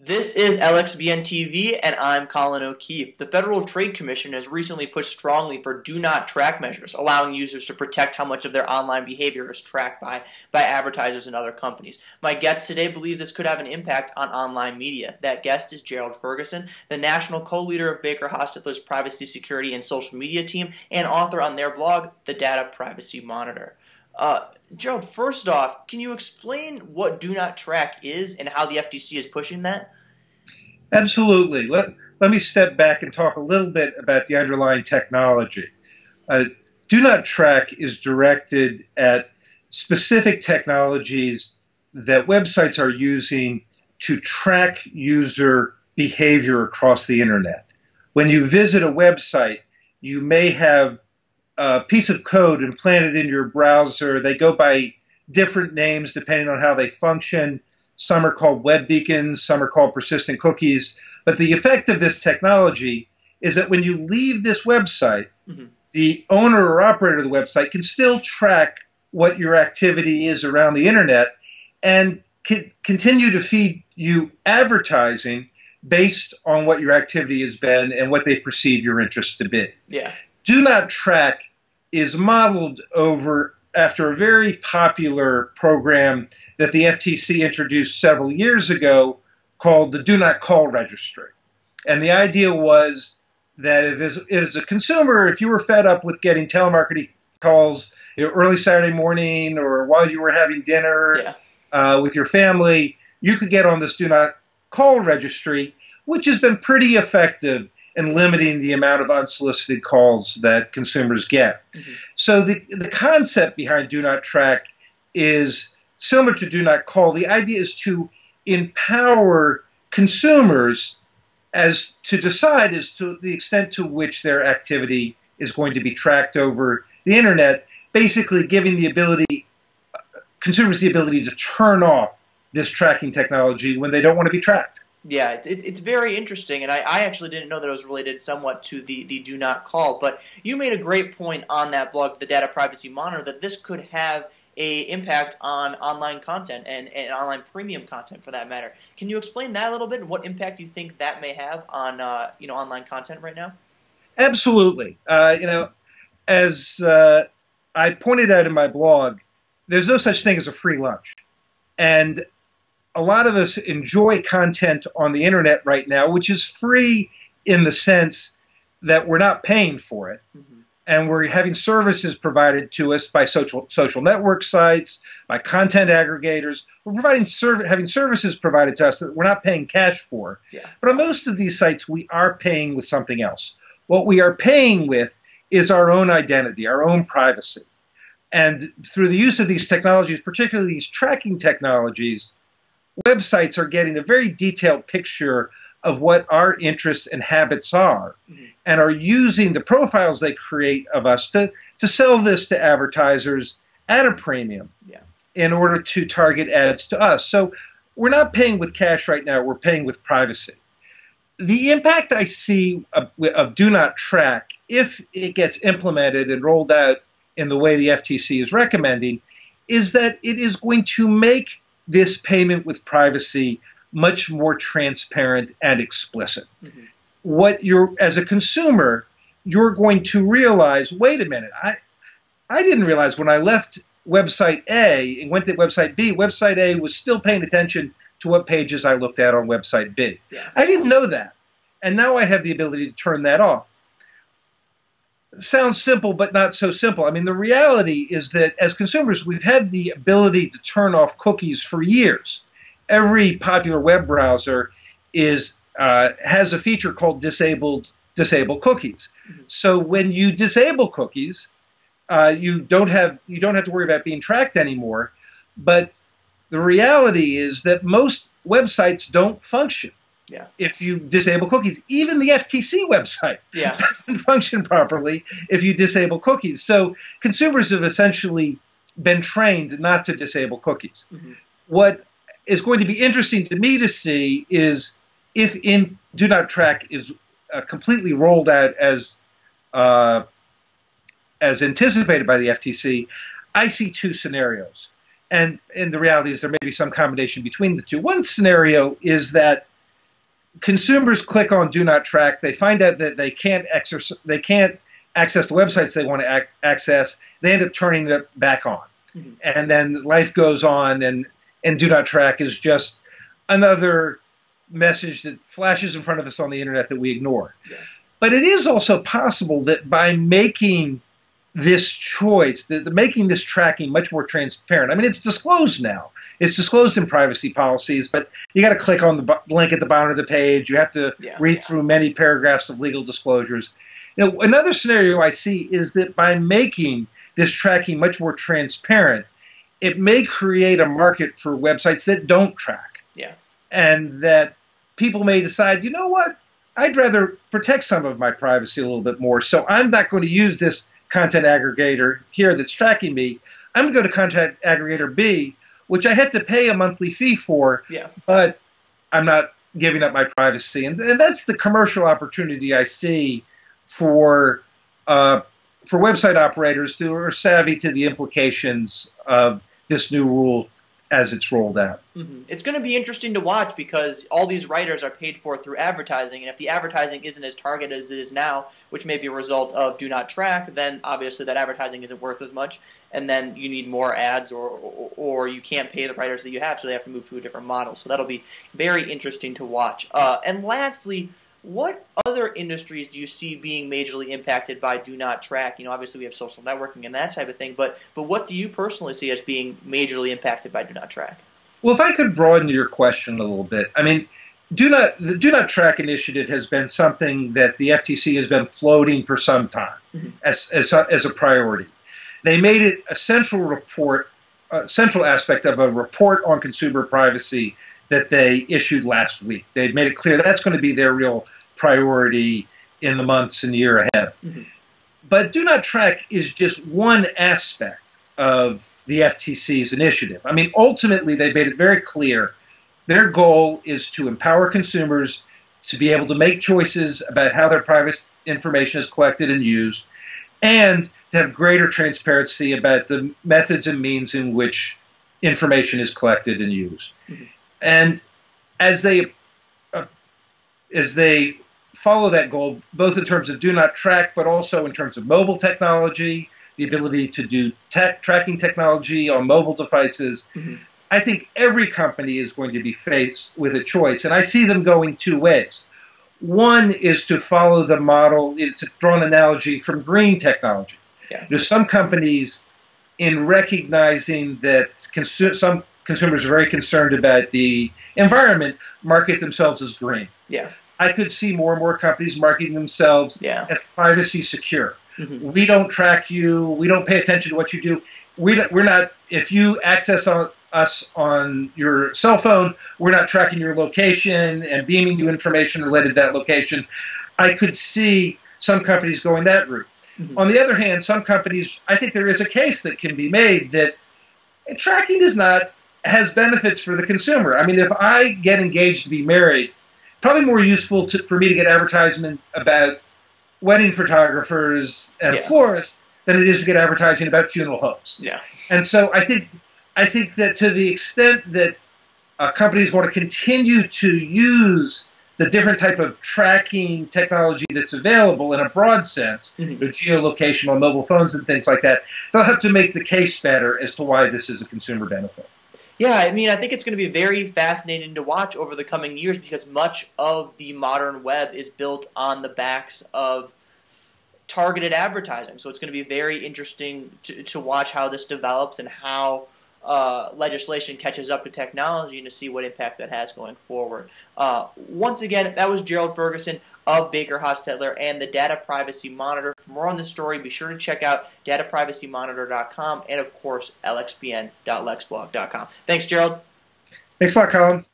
This is LXBN TV, and I'm Colin O'Keefe. The Federal Trade Commission has recently pushed strongly for do not track measures, allowing users to protect how much of their online behavior is tracked by advertisers and other companies. My guest today believes this could have an impact on online media. That guest is Gerald Ferguson, the national co-leader of Baker Hostetler's privacy, security, and social media team, and author on their blog, The Data Privacy Monitor. Gerald, first off, can you explain what Do Not Track is and how the FTC is pushing that? Absolutely. Let me step back and talk a little bit about the underlying technology. Do Not Track is directed at specific technologies that websites are using to track user behavior across the internet. When you visit a website, you may have a piece of code implanted in your browser. They go by different names depending on how they function. Some are called web beacons, some are called persistent cookies. But the effect of this technology is that when you leave this website, the owner or operator of the website can still track what your activity is around the internet and continue to feed you advertising based on what your activity has been and what they perceive your interest to be. Yeah. Do Not Track is modeled after a very popular program that the FTC introduced several years ago called the Do Not Call Registry. And the idea was that as a consumer, if you were fed up with getting telemarketing calls early Saturday morning or while you were having dinner with your family, you could get on this Do Not Call Registry, which has been pretty effective in limiting the amount of unsolicited calls that consumers get. So the concept behind Do Not Track is similar to Do Not Call. The idea is to empower consumers as to decide as to the extent to which their activity is going to be tracked over the internet, basically giving consumers the ability to turn off this tracking technology when they don't want to be tracked. Yeah, it's very interesting, and I actually didn't know that it was related somewhat to the Do Not Call, but you made a great point on that blog, The Data Privacy Monitor, that this could have an impact on online content and online premium content for that matter. Can you explain that a little bit and what impact you think that may have on online content right now? Absolutely. As I pointed out in my blog, there's no such thing as a free lunch. And a lot of us enjoy content on the internet right now, which is free in the sense that we're not paying for it. And we're having services provided to us by social network sites, by content aggregators. We're having services provided to us that we're not paying cash for. But on most of these sites, we are paying with something else. What we are paying with is our own identity, our own privacy. And through the use of these technologies, particularly these tracking technologies, websites are getting a very detailed picture of what our interests and habits are, and are using the profiles they create of us to sell this to advertisers at a premium in order to target ads to us. So we're not paying with cash right now, we're paying with privacy. The impact I see of Do Not Track, if it gets implemented and rolled out in the way the FTC is recommending, is that it is going to make this payment with privacy much more transparent and explicit. As a consumer, you're going to realize, wait a minute, I didn't realize when I left website A and went to website B, website A was still paying attention to what pages I looked at on website B. I didn't know that. And now I have the ability to turn that off. Sounds simple, but not so simple. I mean, the reality is that as consumers, we've had the ability to turn off cookies for years. Every popular web browser has a feature called disable cookies. So when you disable cookies, you don't have to worry about being tracked anymore. But the reality is that most websites don't function if you disable cookies. Even the FTC website doesn't function properly if you disable cookies. So consumers have essentially been trained not to disable cookies. What is going to be interesting to me to see is if Do Not Track is completely rolled out as anticipated by the FTC. I see two scenarios. And the reality is there may be some combination between the two. One scenario is that consumers click on Do Not Track. They find out that they can't access the websites they want to access. They end up turning it back on. Mm-hmm. And then life goes on, and Do Not Track is just another message that flashes in front of us on the internet that we ignore. Yeah. But it is also possible that by making this choice, making this tracking much more transparent. I mean, it's disclosed now. It's disclosed in privacy policies, but you got to click on the link at the bottom of the page. You have to read through many paragraphs of legal disclosures. You know, another scenario I see is that by making this tracking much more transparent, it may create a market for websites that don't track. Yeah. And that people may decide, you know what, I'd rather protect some of my privacy a little bit more, so I'm not going to use this content aggregator here that's tracking me. I'm going to go to content aggregator B, which I had to pay a monthly fee for, but I'm not giving up my privacy. And that's the commercial opportunity I see for website operators who are savvy to the implications of this new rule as it's rolled out. Mm-hmm. It's going to be interesting to watch because all these writers are paid for through advertising, and if the advertising isn't as targeted as it is now, which may be a result of Do Not Track, then obviously that advertising isn't worth as much, and then you need more ads, or you can't pay the writers that you have, so they have to move to a different model. So that'll be very interesting to watch. And lastly, what other industries do you see being majorly impacted by Do Not Track? You know, obviously we have social networking and that type of thing, but what do you personally see as being majorly impacted by Do Not Track? Well, if I could broaden your question a little bit, I mean, the Do Not Track initiative has been something that the FTC has been floating for some time as a priority. They made it a central aspect of a report on consumer privacy that they issued last week. They made it clear that's going to be their real priority in the months and year ahead. Mm-hmm. But Do Not Track is just one aspect of the FTC's initiative. I mean, ultimately, they made it very clear their goal is to empower consumers to be able to make choices about how their private information is collected and used, and to have greater transparency about the methods and means in which information is collected and used. Mm-hmm. And as they follow that goal, both in terms of Do Not Track, but also in terms of mobile technology, the ability to do tracking technology on mobile devices, I think every company is going to be faced with a choice. And I see them going two ways. One is to follow the model, to draw an analogy from green technology. Yeah. There's some companies, in recognizing that some consumers are very concerned about the environment, market themselves as green. Yeah. I could see more and more companies marketing themselves as privacy secure. Mm-hmm. We don't track you. We don't pay attention to what you do. We're not. If you access us on your cell phone, we're not tracking your location and beaming you information related to that location. I could see some companies going that route. Mm-hmm. On the other hand, some companies, I think there is a case that can be made that tracking has benefits for the consumer. I mean, if I get engaged to be married, probably more useful for me to get advertisement about wedding photographers and florists than it is to get advertising about funeral homes. Yeah. And so I think that to the extent that companies want to continue to use the different type of tracking technology that's available in a broad sense, the geolocation on mobile phones and things like that, they'll have to make the case better as to why this is a consumer benefit. Yeah, I mean, I think it's going to be very fascinating to watch over the coming years because much of the modern web is built on the backs of targeted advertising. So it's going to be very interesting to watch how this develops and how legislation catches up to technology and to see what impact that has going forward. Once again, that was Gerald Ferguson of Baker Hostetler and the Data Privacy Monitor. For more on this story, be sure to check out dataprivacymonitor.com and, of course, lxbn.lexblog.com. Thanks, Gerald. Thanks a lot, Colin.